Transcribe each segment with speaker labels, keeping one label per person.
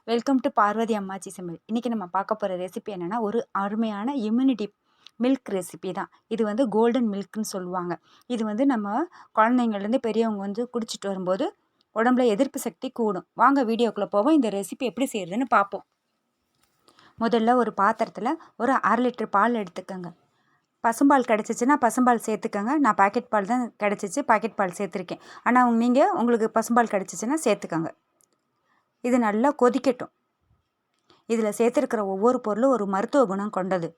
Speaker 1: Welcome to Parvati அம்மாச்சி சமையல். இன்றைக்கி நம்ம பார்க்க போகிற ரெசிபி என்னென்னா, ஒரு அருமையான இம்யூனிட்டி மில்க் ரெசிபி தான். இது வந்து கோல்டன் மில்க்னு சொல்லுவாங்க. இது வந்து நம்ம குழந்தைங்கள்லேருந்து பெரியவங்க வந்து குடிச்சிட்டு வரும்போது உடம்புல எதிர்ப்பு சக்தி கூடும். வாங்க வீடியோக்குள்ளே போவோம். இந்த ரெசிபி எப்படி செய்கிறதுன்னு பார்ப்போம். முதல்ல ஒரு பாத்திரத்தில் ஒரு 1/2 லிட்டர் பால் எடுத்துக்கோங்க. பசும்பால் கிடச்சிச்சின்னா பசும்பால் சேர்த்துக்கோங்க. நான் பாக்கெட் பால் தான் கிடச்சிச்சு, பாக்கெட் பால் சேர்த்துருக்கேன். ஆனால் உங்களுக்கு பசும்பால் கிடச்சிச்சின்னா சேர்த்துக்கோங்க. இது நல்லா கொதிக்கட்டும். இதில் சேர்த்துருக்கிற ஒவ்வொரு பொருளும் ஒரு மருத்துவ குணம் கொண்டது.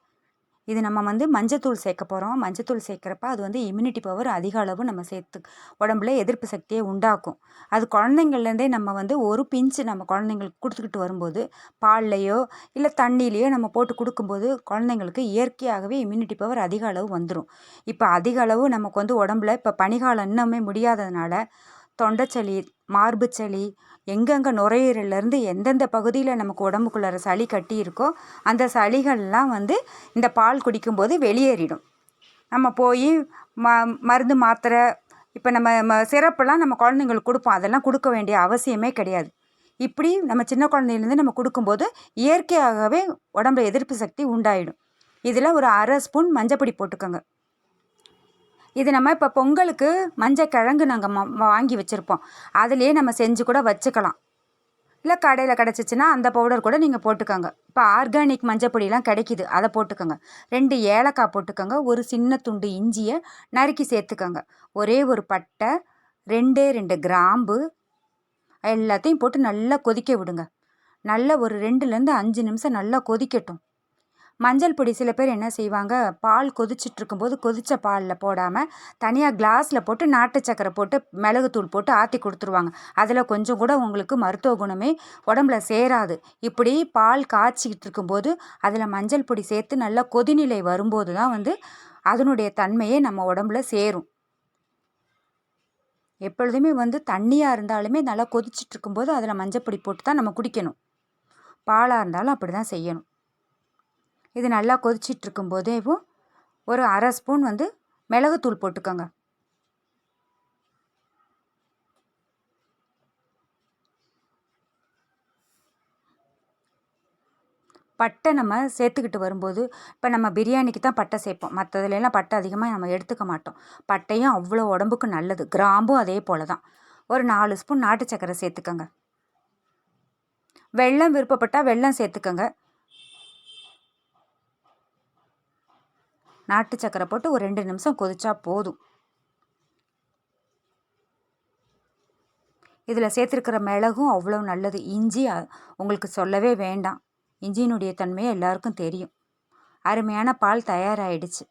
Speaker 1: இது நம்ம வந்து மஞ்சத்தூள் சேர்க்க போகிறோம். மஞ்சத்தூள் சேர்க்குறப்ப அது வந்து இம்யூனிட்டி பவர் அதிக அளவு நம்ம உடம்புல எதிர்ப்பு சக்தியை உண்டாக்கும். அது குழந்தைங்கள்லேருந்தே நம்ம வந்து ஒரு பிஞ்சு நம்ம குழந்தைங்களுக்கு கொடுத்துக்கிட்டு வரும்போது பால்லையோ இல்லை தண்ணியிலையோ நம்ம போட்டு கொடுக்கும்போது குழந்தைங்களுக்கு இயற்கையாகவே இம்யூனிட்டி பவர் அதிக அளவு வந்துடும். இப்போ அதிக அளவு நமக்கு வந்து உடம்புல இப்போ பனிக்காலம் இன்னுமே முடியாததுனால தொண்டைச்சளி, மார்பு சளி, எங்கெங்கே நுரையீரல்லேருந்து எந்தெந்த பகுதியில் நமக்கு உடம்புக்குள்ளார சளி கட்டி இருக்கோ அந்த சளிகள்லாம் வந்து இந்த பால் குடிக்கும்போது வெளியேறிடும். நம்ம போய் மருந்து மாத்திரை இப்போ நம்ம சிரப்பெல்லாம் நம்ம குழந்தைங்களுக்கு கொடுப்போம். அதெல்லாம் கொடுக்க வேண்டிய அவசியமே கிடையாது. இப்படி நம்ம சின்ன குழந்தையிலேருந்து நம்ம கொடுக்கும்போது இயற்கையாகவே உடம்புல எதிர்ப்பு சக்தி உண்டாயிடும். இதில் ஒரு 1/2 ஸ்பூன் மஞ்சப்பொடி போட்டுக்கோங்க. இது நம்ம இப்போ பொங்கலுக்கு மஞ்சள் கிழங்கு நாங்கள் வாங்கி வச்சுருப்போம். அதுலேயே நம்ம செஞ்சு கூட வச்சுக்கலாம். இல்லை கடையில் கிடச்சிச்சின்னா அந்த பவுடர் கூட நீங்கள் போட்டுக்கோங்க. இப்போ ஆர்கானிக் மஞ்சள் பொடியெலாம் கிடைக்கிது, அதை போட்டுக்கோங்க. 2 ஏலக்காய் போட்டுக்கோங்க. ஒரு சின்ன துண்டு இஞ்சியை நறுக்கி சேர்த்துக்கோங்க. ஒரே ஒரு பட்டை, 2 கிராம்பு எல்லாத்தையும் போட்டு நல்லா கொதிக்க விடுங்க. நல்லா ஒரு 2லேருந்து 5 நிமிஷம் நல்லா கொதிக்கட்டும். மஞ்சள் பொடி சில பேர் என்ன செய்வாங்க, பால் கொதிச்சிட்ருக்கும்போது கொதித்த பாலில் போடாமல் தனியாக கிளாஸில் போட்டு நாட்டு சக்கரை போட்டு மிளகுத்தூள் போட்டு ஆற்றி கொடுத்துருவாங்க. அதில் கொஞ்சம் கூட உங்களுக்கு மருத்துவ குணமே உடம்புல சேராது. இப்படி பால் காய்ச்சிக்கிட்டு இருக்கும்போது அதில் மஞ்சள் பொடி சேர்த்து நல்லா கொதிநிலை வரும்போது தான் வந்து அதனுடைய தன்மையே நம்ம உடம்புல சேரும். எப்பொழுதுமே வந்து தண்ணியாக இருந்தாலுமே நல்லா கொதிச்சிட்ருக்கும்போது அதில் மஞ்சள் பொடி போட்டு தான் நம்ம குடிக்கணும். பாலாக இருந்தாலும் அப்படி தான் செய்யணும். இது நல்லா கொதிச்சிட்ருக்கும் போதேவும் ஒரு 1/2 ஸ்பூன் வந்து மிளகுத்தூள் போட்டுக்கோங்க. பட்டை நம்ம சேர்த்துக்கிட்டு வரும்போது இப்போ நம்ம பிரியாணிக்கு தான் பட்டை சேர்ப்போம். மற்றதுலாம் பட்டை அதிகமாக நம்ம எடுத்துக்க மாட்டோம். பட்டையும் அவ்வளோ உடம்புக்கு நல்லது. கிராம்பும் அதே போல் தான். ஒரு 4 ஸ்பூன் நாட்டு சக்கரை சேர்த்துக்கோங்க. வெல்லம் விருப்பப்பட்டால் வெல்லம் சேர்த்துக்கோங்க. நாட்டு சக்கரை போட்டு ஒரு 2 நிமிஷம் கொதிச்சா போதும். இதில் சேர்த்துருக்கிற மிளகும் அவ்வளோ நல்லது. இஞ்சி உங்களுக்கு சொல்லவே வேண்டாம். இஞ்சியினுடைய தன்மையை எல்லாருக்கும் தெரியும். அருமையான பால் தயாராகிடுச்சு.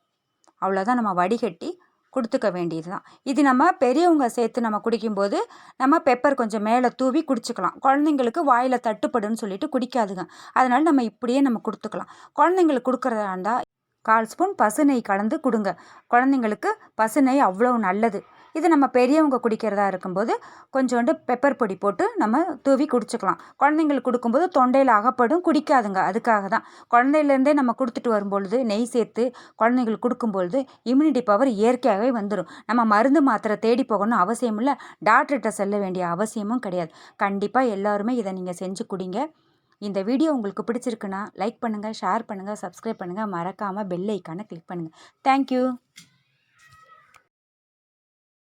Speaker 1: அவ்வளோதான், நம்ம வடிகட்டி கொடுத்துக்க வேண்டியது தான். இது நம்ம பெரியவங்க சேர்த்து நம்ம குடிக்கும்போது நம்ம பெப்பர் கொஞ்சம் மேலே தூவி குடிச்சிக்கலாம். குழந்தைங்களுக்கு வாயில் தட்டுப்படுன்னு சொல்லிட்டு குடிக்காதுங்க. அதனால் நம்ம இப்படியே நம்ம கொடுத்துக்கலாம். குழந்தைங்களுக்கு கொடுக்குறதா இருந்தால் 1/4 ஸ்பூன் பசு நெய் கலந்து கொடுங்க. குழந்தைங்களுக்கு பசு நெய் அவ்வளோ நல்லது. இது நம்ம பெரியவங்க குடிக்கிறதா இருக்கும்போது கொஞ்சோண்டு பெப்பர் பொடி போட்டு நம்ம தூவி குடிச்சிக்கலாம். குழந்தைங்களுக்கு கொடுக்கும்போது தொண்டையில் அகப்படும், குடிக்காதுங்க. அதுக்காக தான் குழந்தையிலேருந்தே நம்ம கொடுத்துட்டு வரும்பொழுது நெய் சேர்த்து குழந்தைங்களுக்கு கொடுக்கும்பொழுது இம்யூனிட்டி பவர் இயற்கையாகவே வந்துடும். நம்ம மருந்து மாத்திரை தேடி போகணும்னு அவசியம் இல்லை, டாக்டர்கிட்ட செல்ல வேண்டிய அவசியமும் கிடையாது. கண்டிப்பாக எல்லாருமே இதை நீங்கள் செஞ்சு குடிங்க. இந்த வீடியோ உங்களுக்கு பிடிச்சிருக்குன்னா லைக் பண்ணுங்கள், ஷேர் பண்ணுங்கள், சப்ஸ்கிரைப் பண்ணுங்கள். மறக்காமல் பெல் ஐக்கானை கிளிக் பண்ணுங்கள். தேங்க்யூ.